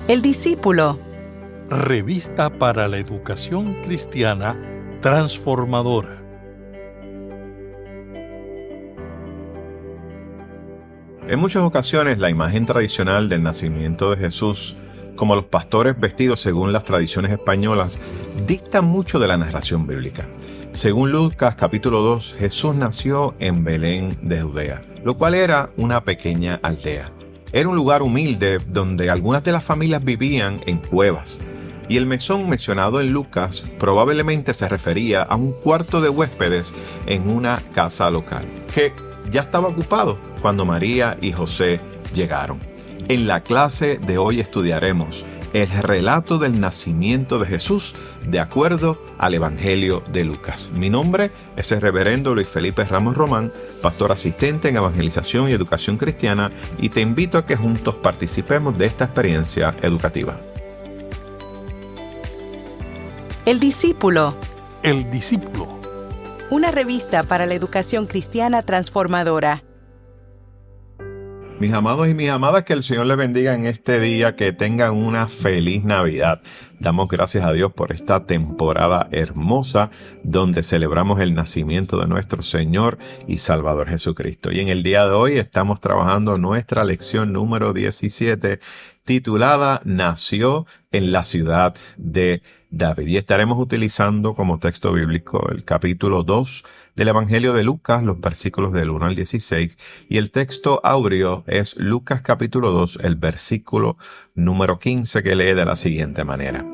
El discípulo. Revista para la educación cristiana transformadora. En muchas ocasiones, la imagen tradicional del nacimiento de Jesús, como los pastores vestidos según las tradiciones españolas, dista mucho de la narración bíblica. Según Lucas capítulo 2, Jesús nació en Belén de Judea, lo cual era una pequeña aldea. Era un lugar humilde donde algunas de las familias vivían en cuevas. Y el mesón mencionado en Lucas probablemente se refería a un cuarto de huéspedes en una casa local, que ya estaba ocupado cuando María y José llegaron. En la clase de hoy estudiaremos el relato del nacimiento de Jesús de acuerdo al Evangelio de Lucas. Mi nombre es el reverendo Luis Felipe Ramos Román, pastor asistente en Evangelización y Educación Cristiana, y te invito a que juntos participemos de esta experiencia educativa. El discípulo. El discípulo. Una revista para la educación cristiana transformadora. Mis amados y mis amadas, que el Señor les bendiga en este día, que tengan una feliz Navidad. Damos gracias a Dios por esta temporada hermosa donde celebramos el nacimiento de nuestro Señor y Salvador Jesucristo. Y en el día de hoy estamos trabajando nuestra lección número 17 titulada Nació en la ciudad de David. Y estaremos utilizando como texto bíblico el capítulo 2 del Evangelio de Lucas, los versículos del 1 al 16, y el texto áureo es Lucas capítulo 2, el versículo número 15, que lee de la siguiente manera.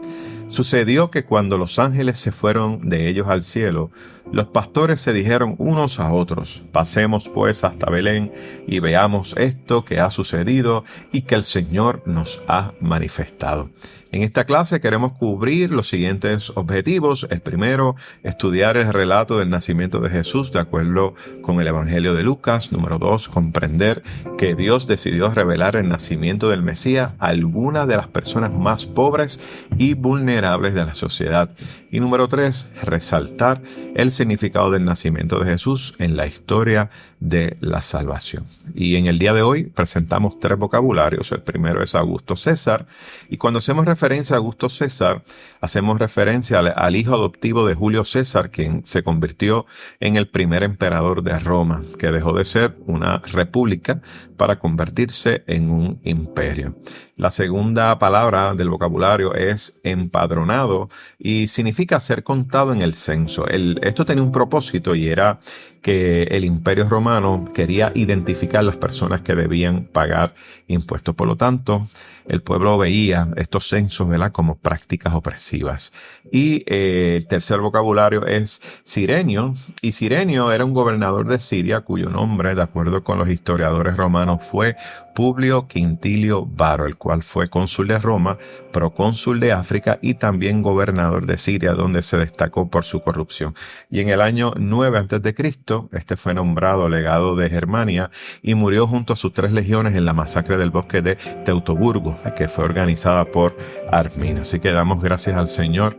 Sucedió que cuando los ángeles se fueron de ellos al cielo, los pastores se dijeron unos a otros: pasemos pues hasta Belén y veamos esto que ha sucedido y que el Señor nos ha manifestado. En esta clase queremos cubrir los siguientes objetivos. El primero, estudiar el relato del nacimiento de Jesús de acuerdo con el Evangelio de Lucas. Número 2, comprender que Dios decidió revelar el nacimiento del Mesías a algunas de las personas más pobres y vulnerables de la sociedad. Y número 3, resaltar el significado del nacimiento de Jesús en la historia de la salvación. Y en el día de hoy presentamos 3 vocabularios. El primero es Augusto César, y cuando hacemos referencia a Augusto César, hacemos referencia al hijo adoptivo de Julio César, quien se convirtió en el primer emperador de Roma, que dejó de ser una república para convertirse en un imperio. La segunda palabra del vocabulario es empadronado y significa ser contado en el censo. Esto tenía un propósito, y era que el Imperio Romano quería identificar las personas que debían pagar impuestos. Por lo tanto, el pueblo veía estos censos, ¿verdad?, como prácticas opresivas. Y el tercer vocabulario es Cirenio, y Cirenio era un gobernador de Siria cuyo nombre, de acuerdo con los historiadores romanos, fue Publio Quintilio Varo, el cual fue cónsul de Roma, procónsul de África y también gobernador de Siria, donde se destacó por su corrupción. Y en el año 9 a.C., este fue nombrado legado de Germania y murió junto a sus 3 legiones en la masacre del bosque de Teutoburgo, que fue organizada por Arminio. Así que damos gracias al Señor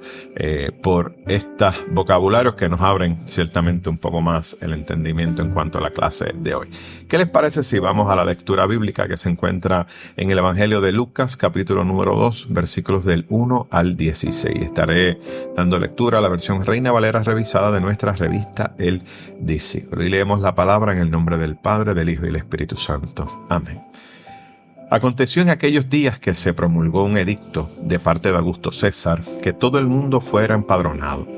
por estos vocabularios que nos abren ciertamente un poco más el entendimiento en cuanto a la clase de hoy. ¿Qué les parece si vamos a la lectura bíblica que se encuentra en el Evangelio de Lucas, capítulo número 2, versículos del 1 al 16? Estaré dando lectura a la versión Reina Valera revisada de nuestra revista El Discípulo. Y leemos la palabra en el nombre del Padre, del Hijo y del Espíritu Santo. Amén. Aconteció en aquellos días que se promulgó un edicto de parte de Augusto César que todo el mundo fuera empadronado.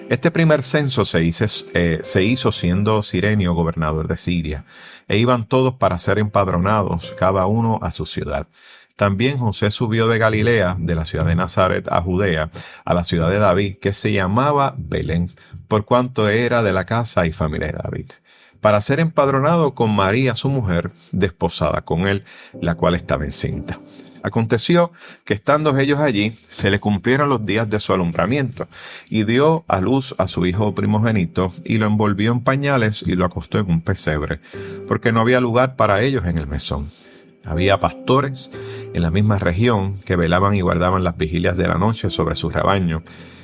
Este primer censo se hizo siendo Cirenio gobernador de Siria, e iban todos para ser empadronados, cada uno a su ciudad. También José subió de Galilea, de la ciudad de Nazaret a Judea, a la ciudad de David, que se llamaba Belén, por cuanto era de la casa y familia de David, para ser empadronado con María su mujer, desposada con él, la cual estaba encinta. Aconteció que estando ellos allí, se le cumplieron los días de su alumbramiento, y dio a luz a su hijo primogénito, y lo envolvió en pañales y lo acostó en un pesebre, porque no había lugar para ellos en el mesón. Había pastores en la misma región que velaban y guardaban las vigilias de la noche sobre su rebaño.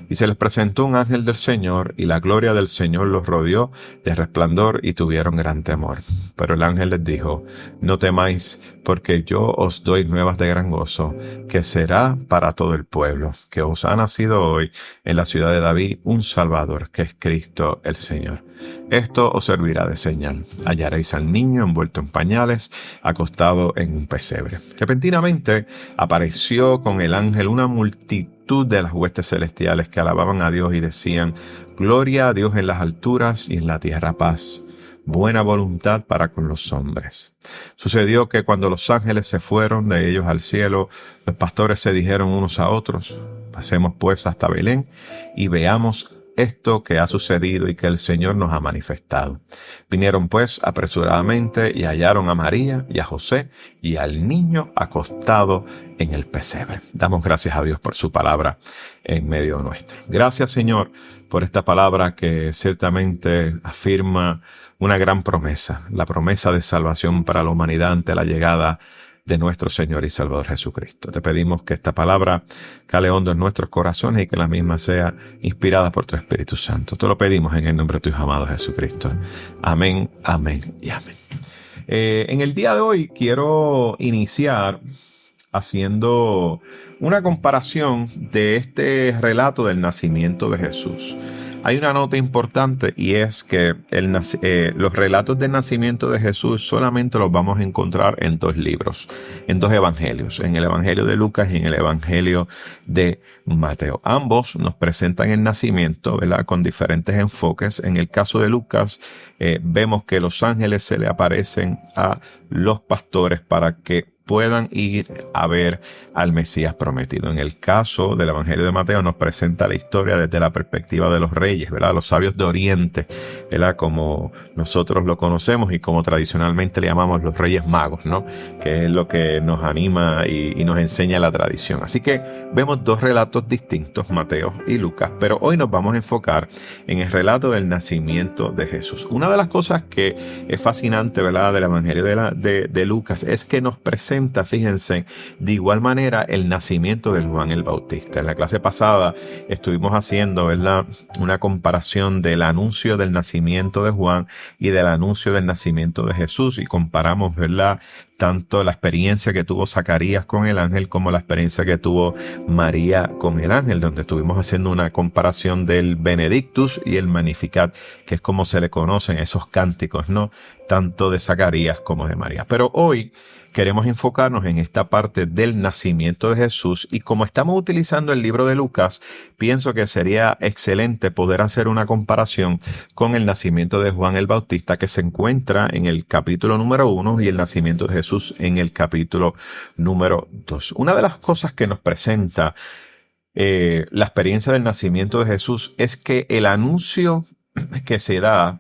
Y se les presentó un ángel del Señor, y la gloria del Señor los rodeó de resplandor, y tuvieron gran temor. Pero el ángel les dijo: no temáis, porque yo os doy nuevas de gran gozo, que será para todo el pueblo, que os ha nacido hoy en la ciudad de David un Salvador, que es Cristo el Señor. Esto os servirá de señal: hallaréis al niño envuelto en pañales, acostado en un pesebre. Repentinamente apareció con el ángel una multitud de las huestes celestiales que alababan a Dios y decían: gloria a Dios en las alturas y en la tierra paz, buena voluntad para con los hombres. Sucedió que cuando los ángeles se fueron de ellos al cielo, los pastores se dijeron unos a otros: pasemos pues hasta Belén y veamos esto que ha sucedido y que el Señor nos ha manifestado. Vinieron pues apresuradamente y hallaron a María y a José y al niño acostado en el pesebre. Damos gracias a Dios por su palabra en medio nuestro. Gracias, Señor, por esta palabra que ciertamente afirma una gran promesa, la promesa de salvación para la humanidad ante la llegada de nuestro Señor y Salvador Jesucristo. Te pedimos que esta palabra cale hondo en nuestros corazones y que la misma sea inspirada por tu Espíritu Santo. Te lo pedimos en el nombre de tu Hijo amado Jesucristo. Amén, amén y amén. En el día de hoy quiero iniciar haciendo una comparación de este relato del nacimiento de Jesús. Hay una nota importante, y es que los relatos del nacimiento de Jesús solamente los vamos a encontrar en dos libros, en dos evangelios, en el Evangelio de Lucas y en el Evangelio de Mateo. Ambos nos presentan el nacimiento, ¿verdad?, con diferentes enfoques. En el caso de Lucas, vemos que los ángeles se le aparecen a los pastores para que puedan ir a ver al Mesías prometido. En el caso del Evangelio de Mateo nos presenta la historia desde la perspectiva de los reyes, ¿verdad? Los sabios de Oriente, ¿verdad? Como nosotros lo conocemos y como tradicionalmente le llamamos los Reyes Magos, ¿no? Que es lo que nos anima y nos enseña la tradición. Así que vemos dos relatos distintos, Mateo y Lucas, pero hoy nos vamos a enfocar en el relato del nacimiento de Jesús. Una de las cosas que es fascinante, ¿verdad?, del Evangelio de Lucas es que nos presenta, fíjense, de igual manera el nacimiento de Juan el Bautista. En la clase pasada estuvimos haciendo, ¿verdad?, una comparación del anuncio del nacimiento de Juan y del anuncio del nacimiento de Jesús, y comparamos, ¿verdad?, tanto la experiencia que tuvo Zacarías con el ángel como la experiencia que tuvo María con el ángel, donde estuvimos haciendo una comparación del Benedictus y el Magnificat, que es como se le conocen esos cánticos, ¿no?, tanto de Zacarías como de María. Pero hoy queremos enfocarnos en esta parte del nacimiento de Jesús, y como estamos utilizando el libro de Lucas, pienso que sería excelente poder hacer una comparación con el nacimiento de Juan el Bautista, que se encuentra en el capítulo número 1, y el nacimiento de Jesús en el capítulo número 2. Una de las cosas que nos presenta la experiencia del nacimiento de Jesús es que el anuncio que se da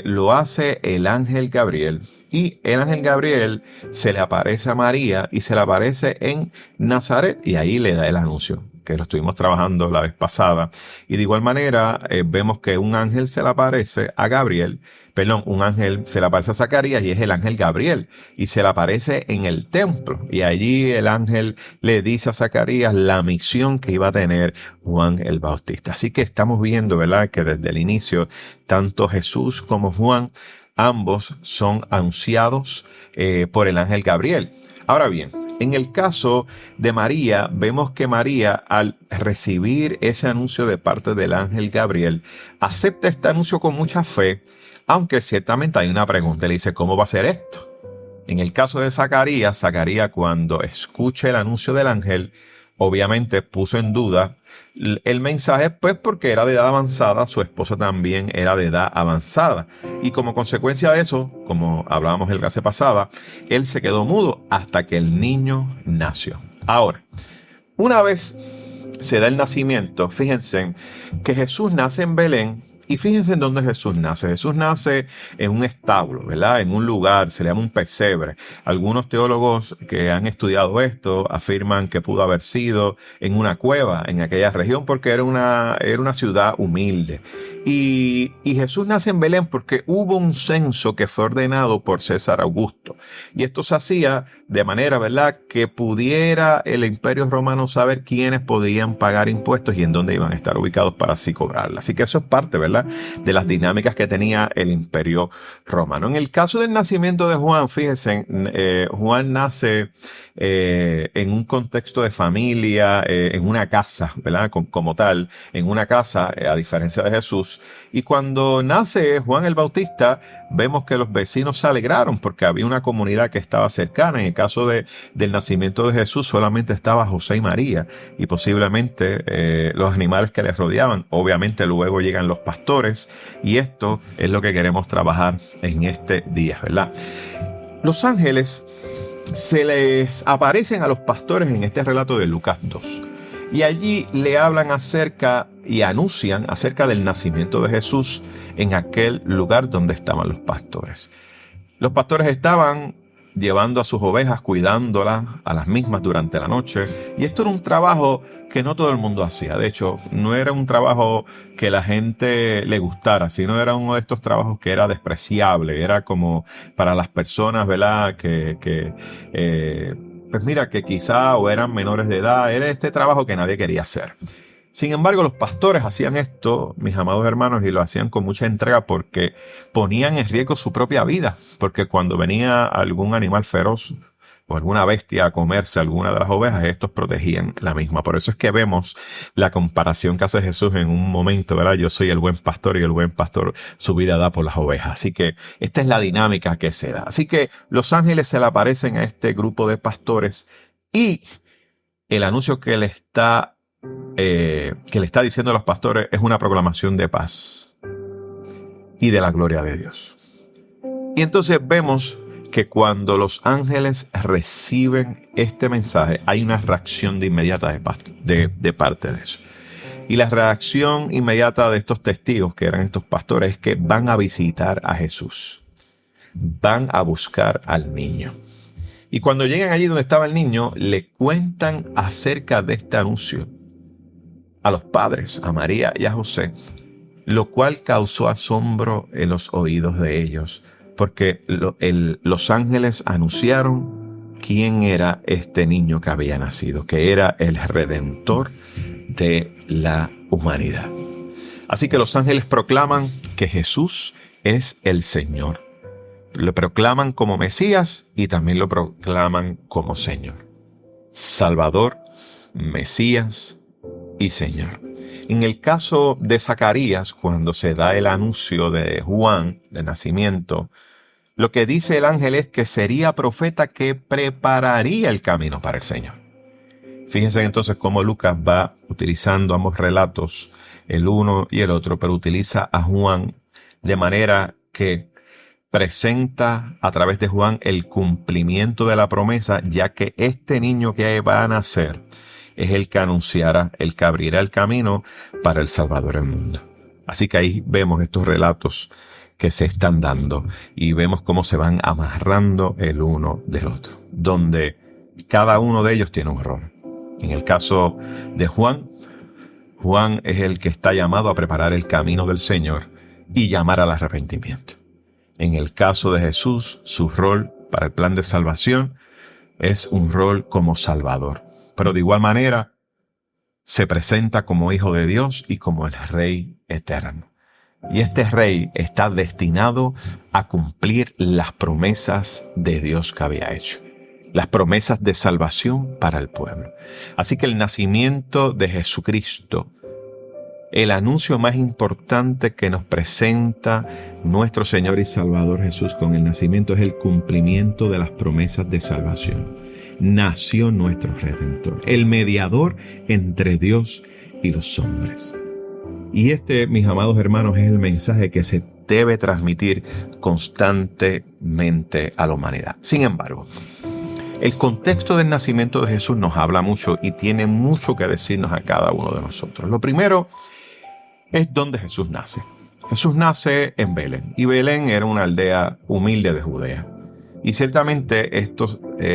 lo hace el ángel Gabriel, y el ángel Gabriel se le aparece a María y se le aparece en Nazaret, y ahí le da el anuncio, que lo estuvimos trabajando la vez pasada. Y de igual manera vemos que un ángel se le aparece a Gabriel, un ángel se le aparece a Zacarías, y es el ángel Gabriel, y se le aparece en el templo, y allí el ángel le dice a Zacarías la misión que iba a tener Juan el Bautista. Así que estamos viendo, ¿verdad?, que desde el inicio tanto Jesús como Juan, ambos son anunciados por el ángel Gabriel. Ahora bien, en el caso de María, vemos que María, al recibir ese anuncio de parte del ángel Gabriel, acepta este anuncio con mucha fe, aunque ciertamente hay una pregunta. Le dice: ¿cómo va a ser esto? En el caso de Zacarías, cuando escucha el anuncio del ángel, obviamente puso en duda el mensaje, pues porque era de edad avanzada, su esposa también era de edad avanzada. Y como consecuencia de eso, como hablábamos la clase pasada, él se quedó mudo hasta que el niño nació. Ahora, una vez se da el nacimiento, fíjense que Jesús nace en Belén, Y fíjense en dónde Jesús nace. Jesús nace en un establo, ¿verdad? En un lugar, se le llama un pesebre. Algunos teólogos que han estudiado esto afirman que pudo haber sido en una cueva en aquella región porque era una ciudad humilde. Y Jesús nace en Belén porque hubo un censo que fue ordenado por César Augusto. Y esto se hacía de manera, ¿verdad?, que pudiera el Imperio Romano saber quiénes podían pagar impuestos y en dónde iban a estar ubicados para así cobrarla. Así que eso es parte, ¿verdad?, de las dinámicas que tenía el Imperio Romano. En el caso del nacimiento de Juan, fíjense, Juan nace en un contexto de familia, en una casa, ¿verdad?, como tal, en una casa, a diferencia de Jesús. Y cuando nace Juan el Bautista, vemos que los vecinos se alegraron porque había una comunidad que estaba cercana. En el caso del nacimiento de Jesús solamente estaba José y María y posiblemente los animales que les rodeaban. Obviamente luego llegan los pastores y esto es lo que queremos trabajar en este día, ¿verdad? Los ángeles se les aparecen a los pastores en este relato de Lucas 2 y allí le hablan acerca y anuncian acerca del nacimiento de Jesús en aquel lugar donde estaban los pastores. Los pastores estaban llevando a sus ovejas, cuidándolas a las mismas durante la noche. Y esto era un trabajo que no todo el mundo hacía. De hecho, no era un trabajo que la gente le gustara, sino era uno de estos trabajos que era despreciable. Era como para las personas, ¿verdad?, pues mira, que quizá o eran menores de edad. Era este trabajo que nadie quería hacer. Sin embargo, los pastores hacían esto, mis amados hermanos, y lo hacían con mucha entrega porque ponían en riesgo su propia vida. Porque cuando venía algún animal feroz o alguna bestia a comerse alguna de las ovejas, estos protegían la misma. Por eso es que vemos la comparación que hace Jesús en un momento, ¿verdad? Yo soy el buen pastor y el buen pastor su vida da por las ovejas. Así que esta es la dinámica que se da. Así que los ángeles se le aparecen a este grupo de pastores y el anuncio que le está diciendo a los pastores es una proclamación de paz y de la gloria de Dios. Y entonces vemos que cuando los ángeles reciben este mensaje, hay una reacción de inmediata de parte de eso. Y la reacción inmediata de estos testigos, que eran estos pastores, es que van a visitar a Jesús. Van a buscar al niño. Y cuando llegan allí donde estaba el niño, le cuentan acerca de este anuncio a los padres, a María y a José, lo cual causó asombro en los oídos de ellos, porque los ángeles anunciaron quién era este niño que había nacido, que era el Redentor de la humanidad. Así que los ángeles proclaman que Jesús es el Señor. Lo proclaman como Mesías y también lo proclaman como Señor. Salvador, Mesías y Señor. En el caso de Zacarías, cuando se da el anuncio de Juan, de nacimiento, lo que dice el ángel es que sería profeta que prepararía el camino para el Señor. Fíjense entonces cómo Lucas va utilizando ambos relatos, el uno y el otro, pero utiliza a Juan de manera que presenta a través de Juan el cumplimiento de la promesa, ya que este niño que va a nacer es el que anunciará, el que abrirá el camino para el Salvador del mundo. Así que ahí vemos estos relatos que se están dando y vemos cómo se van amarrando el uno del otro, donde cada uno de ellos tiene un rol. En el caso de Juan, Juan es el que está llamado a preparar el camino del Señor y llamar al arrepentimiento. En el caso de Jesús, su rol para el plan de salvación es un rol como Salvador. Pero de igual manera, se presenta como Hijo de Dios y como el Rey eterno. Y este Rey está destinado a cumplir las promesas de Dios que había hecho. Las promesas de salvación para el pueblo. Así que el nacimiento de Jesucristo, el anuncio más importante que nos presenta nuestro Señor y Salvador Jesús con el nacimiento, es el cumplimiento de las promesas de salvación. Nació nuestro Redentor, el mediador entre Dios y los hombres. Y este, mis amados hermanos, es el mensaje que se debe transmitir constantemente a la humanidad. Sin embargo, el contexto del nacimiento de Jesús nos habla mucho y tiene mucho que decirnos a cada uno de nosotros. Lo primero es dónde Jesús nace. Jesús nace en Belén, y Belén era una aldea humilde de Judea. Y ciertamente esto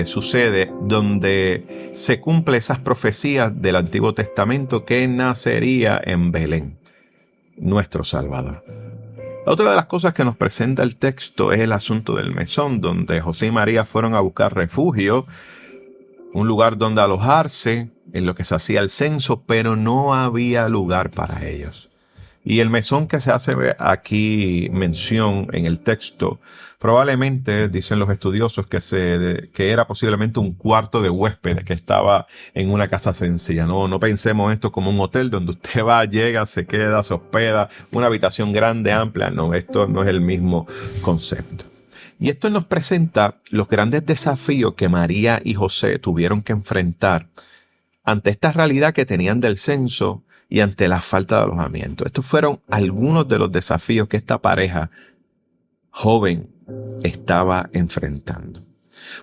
sucede donde se cumplen esas profecías del Antiguo Testamento que nacería en Belén, nuestro Salvador. Otra de las cosas que nos presenta el texto es el asunto del mesón, donde José y María fueron a buscar refugio, un lugar donde alojarse, en lo que se hacía el censo, pero no había lugar para ellos. Y el mesón que se hace aquí mención en el texto, probablemente, dicen los estudiosos, que era posiblemente un cuarto de huéspedes que estaba en una casa sencilla. No pensemos esto como un hotel donde usted va, llega, se queda, se hospeda, una habitación grande, amplia. No, esto no es el mismo concepto. Y esto nos presenta los grandes desafíos que María y José tuvieron que enfrentar ante esta realidad que tenían del censo y ante la falta de alojamiento. Estos fueron algunos de los desafíos que esta pareja joven estaba enfrentando.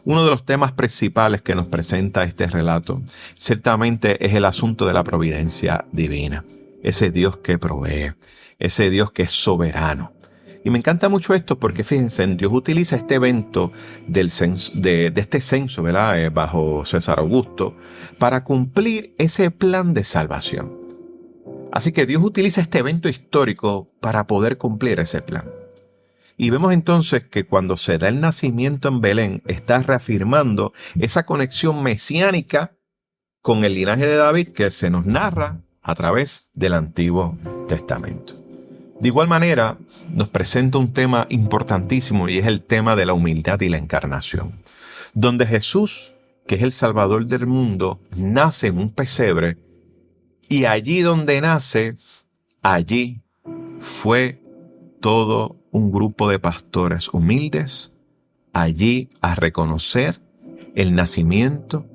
Uno de los temas principales que nos presenta este relato ciertamente es el asunto de la providencia divina. Ese Dios que provee, ese Dios que es soberano. Y me encanta mucho esto porque fíjense, Dios utiliza este evento de este censo, ¿verdad? Bajo César Augusto, para cumplir ese plan de salvación. Así que Dios utiliza este evento histórico para poder cumplir ese plan. Y vemos entonces que cuando se da el nacimiento en Belén, está reafirmando esa conexión mesiánica con el linaje de David que se nos narra a través del Antiguo Testamento. De igual manera, nos presenta un tema importantísimo y es el tema de la humildad y la encarnación, donde Jesús, que es el Salvador del mundo, nace en un pesebre y allí donde nace, allí fue todo un grupo de pastores humildes, allí a reconocer el nacimiento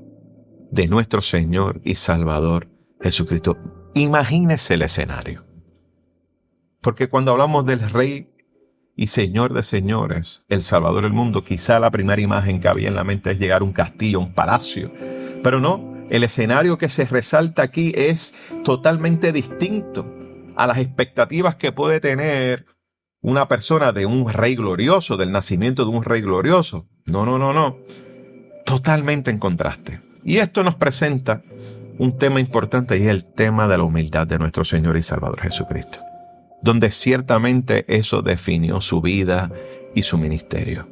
de nuestro Señor y Salvador Jesucristo. Imagínese el escenario. Porque cuando hablamos del Rey y Señor de señores, el Salvador del mundo, quizá la primera imagen que había en la mente es llegar a un castillo, un palacio. Pero no, el escenario que se resalta aquí es totalmente distinto a las expectativas que puede tener una persona de un rey glorioso, del nacimiento de un rey glorioso. No. Totalmente en contraste. Y esto nos presenta un tema importante y es el tema de la humildad de nuestro Señor y Salvador Jesucristo, donde ciertamente eso definió su vida y su ministerio.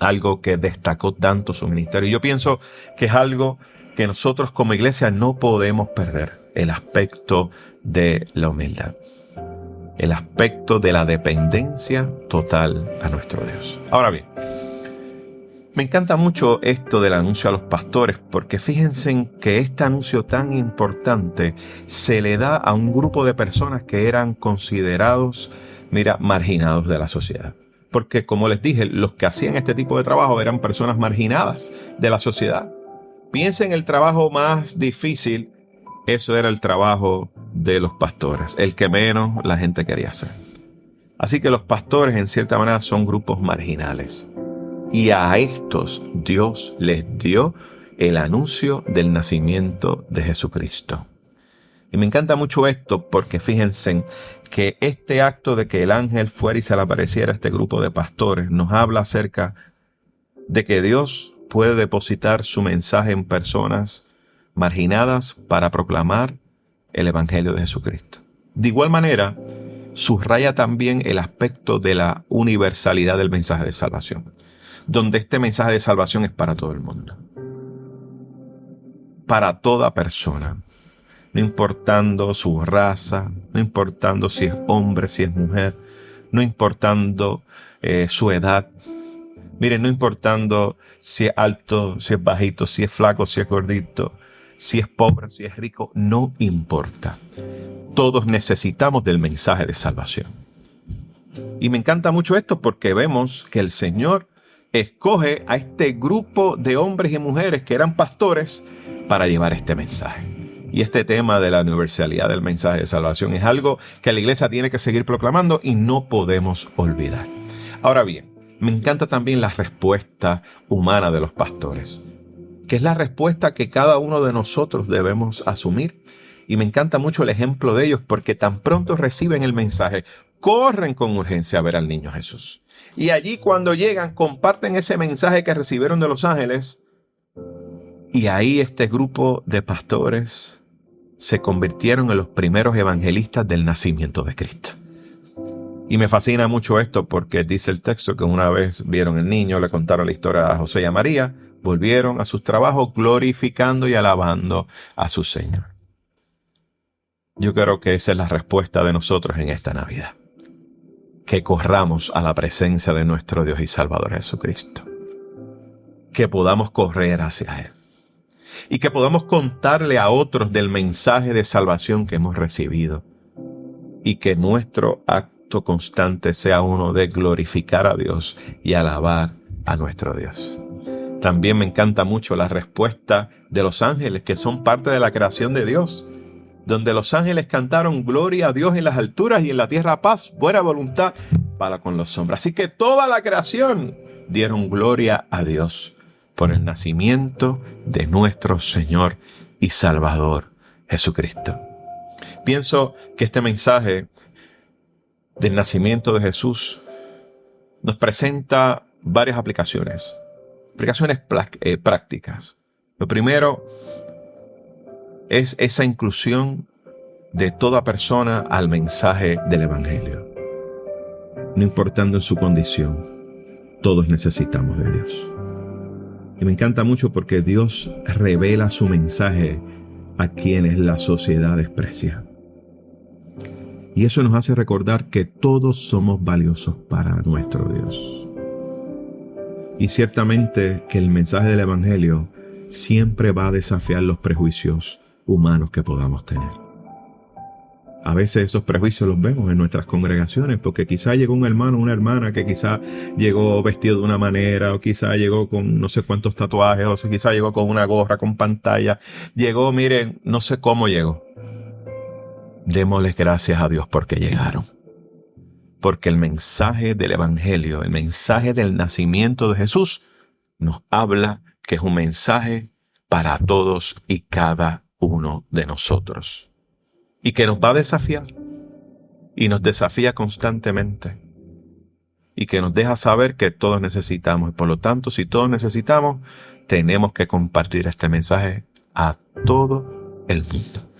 Algo que destacó tanto su ministerio. Yo pienso que es algo que nosotros como iglesia no podemos perder, el aspecto de la humildad, el aspecto de la dependencia total a nuestro Dios. Ahora bien, me encanta mucho esto del anuncio a los pastores, porque fíjense en que este anuncio tan importante se le da a un grupo de personas que eran considerados, marginados de la sociedad. Porque como les dije, los que hacían este tipo de trabajo eran personas marginadas de la sociedad. Piensen en el trabajo más difícil, eso era el trabajo de los pastores, el que menos la gente quería hacer. Así que los pastores en cierta manera son grupos marginales. Y a estos Dios les dio el anuncio del nacimiento de Jesucristo. Y me encanta mucho esto porque fíjense que este acto de que el ángel fuera y se le apareciera a este grupo de pastores nos habla acerca de que Dios puede depositar su mensaje en personas marginadas para proclamar el evangelio de Jesucristo. De igual manera, subraya también el aspecto de la universalidad del mensaje de salvación, donde este mensaje de salvación es para todo el mundo, para toda persona, no importando su raza, no importando si es hombre, si es mujer, no importando su edad, no importando si es alto, si es bajito, si es flaco, si es gordito, si es pobre, si es rico, no importa. Todos necesitamos del mensaje de salvación. Y me encanta mucho esto porque vemos que el Señor escoge a este grupo de hombres y mujeres que eran pastores para llevar este mensaje. Y este tema de la universalidad del mensaje de salvación es algo que la iglesia tiene que seguir proclamando y no podemos olvidar. Ahora bien, me encanta también la respuesta humana de los pastores, que es la respuesta que cada uno de nosotros debemos asumir. Y me encanta mucho el ejemplo de ellos porque tan pronto reciben el mensaje, corren con urgencia a ver al niño Jesús. Y allí cuando llegan, comparten ese mensaje que recibieron de los ángeles. Y ahí este grupo de pastores se convirtieron en los primeros evangelistas del nacimiento de Cristo. Y me fascina mucho esto porque dice el texto que una vez vieron el niño, le contaron la historia a José y a María, volvieron a sus trabajos glorificando y alabando a su Señor. Yo creo que esa es la respuesta de nosotros en esta Navidad. Que corramos a la presencia de nuestro Dios y Salvador Jesucristo. Que podamos correr hacia Él. Y que podamos contarle a otros del mensaje de salvación que hemos recibido. Y que nuestro acto constante sea uno de glorificar a Dios y alabar a nuestro Dios. También me encanta mucho la respuesta de los ángeles, que son parte de la creación de Dios, donde los ángeles cantaron gloria a Dios en las alturas y en la tierra paz, buena voluntad para con los hombres. Así que toda la creación dieron gloria a Dios por el nacimiento de nuestro Señor y Salvador Jesucristo. Pienso que este mensaje del nacimiento de Jesús nos presenta varias aplicaciones prácticas. Lo primero es esa inclusión de toda persona al mensaje del Evangelio. No importando su condición, todos necesitamos de Dios. Y me encanta mucho porque Dios revela su mensaje a quienes la sociedad desprecia. Y eso nos hace recordar que todos somos valiosos para nuestro Dios. Y ciertamente que el mensaje del Evangelio siempre va a desafiar los prejuicios humanos que podamos tener. A veces esos prejuicios los vemos en nuestras congregaciones, porque quizá llegó un hermano o una hermana que quizá llegó vestido de una manera, o quizá llegó con no sé cuántos tatuajes, o quizá llegó con una gorra, con pantalla. Llegó, miren, no sé cómo llegó. Démosles gracias a Dios porque llegaron. Porque el mensaje del Evangelio, el mensaje del nacimiento de Jesús, nos habla que es un mensaje para todos y cada uno de nosotros. Y que nos va a desafiar. Y nos desafía constantemente. Y que nos deja saber que todos necesitamos. Y por lo tanto, si todos necesitamos, tenemos que compartir este mensaje a todo el mundo.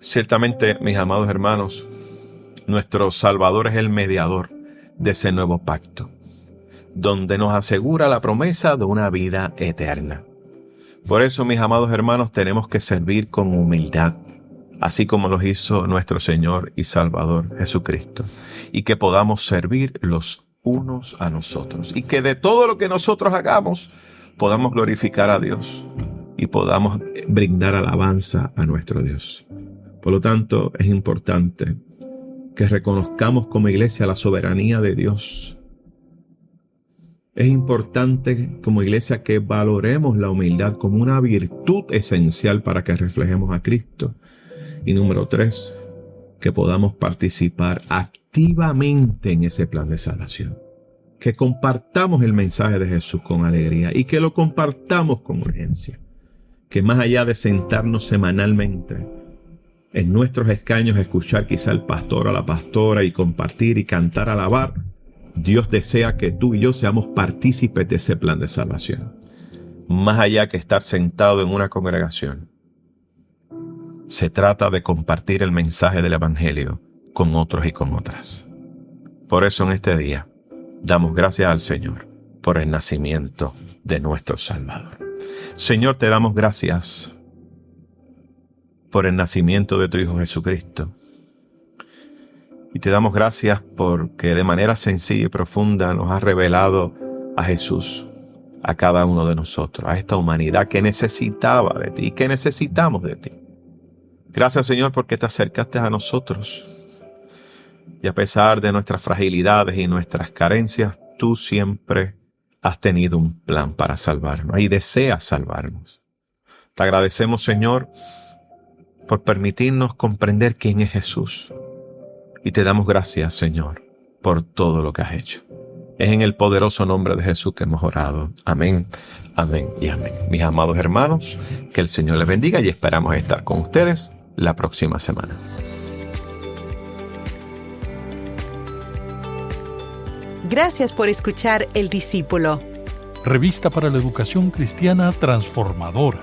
Ciertamente, mis amados hermanos, nuestro Salvador es el mediador de ese nuevo pacto, donde nos asegura la promesa de una vida eterna. Por eso, mis amados hermanos, tenemos que servir con humildad, así como lo hizo nuestro Señor y Salvador Jesucristo, y que podamos servir los unos a nosotros, y que de todo lo que nosotros hagamos podamos glorificar a Dios y podamos brindar alabanza a nuestro Dios. Por lo tanto, es importante que reconozcamos como iglesia la soberanía de Dios. Es importante como iglesia que valoremos la humildad como una virtud esencial para que reflejemos a Cristo. Y número 3, que podamos participar activamente en ese plan de salvación. Que compartamos el mensaje de Jesús con alegría y que lo compartamos con urgencia. Que más allá de sentarnos semanalmente en nuestros escaños, escuchar quizá al pastor o a la pastora y compartir y cantar, alabar, Dios desea que tú y yo seamos partícipes de ese plan de salvación. Más allá que estar sentado en una congregación, se trata de compartir el mensaje del Evangelio con otros y con otras. Por eso en este día damos gracias al Señor por el nacimiento de nuestro Salvador. Señor, te damos gracias por el nacimiento de tu Hijo Jesucristo. Y te damos gracias porque de manera sencilla y profunda nos has revelado a Jesús, a cada uno de nosotros, a esta humanidad que necesitaba de ti y que necesitamos de ti. Gracias, Señor, porque te acercaste a nosotros. Y a pesar de nuestras fragilidades y nuestras carencias, tú siempre has tenido un plan para salvarnos y deseas salvarnos. Te agradecemos, Señor, por permitirnos comprender quién es Jesús. Y te damos gracias, Señor, por todo lo que has hecho. Es en el poderoso nombre de Jesús que hemos orado. Amén, amén y amén. Mis amados hermanos, que el Señor les bendiga y esperamos estar con ustedes la próxima semana. Gracias por escuchar El Discípulo. Revista para la educación cristiana transformadora.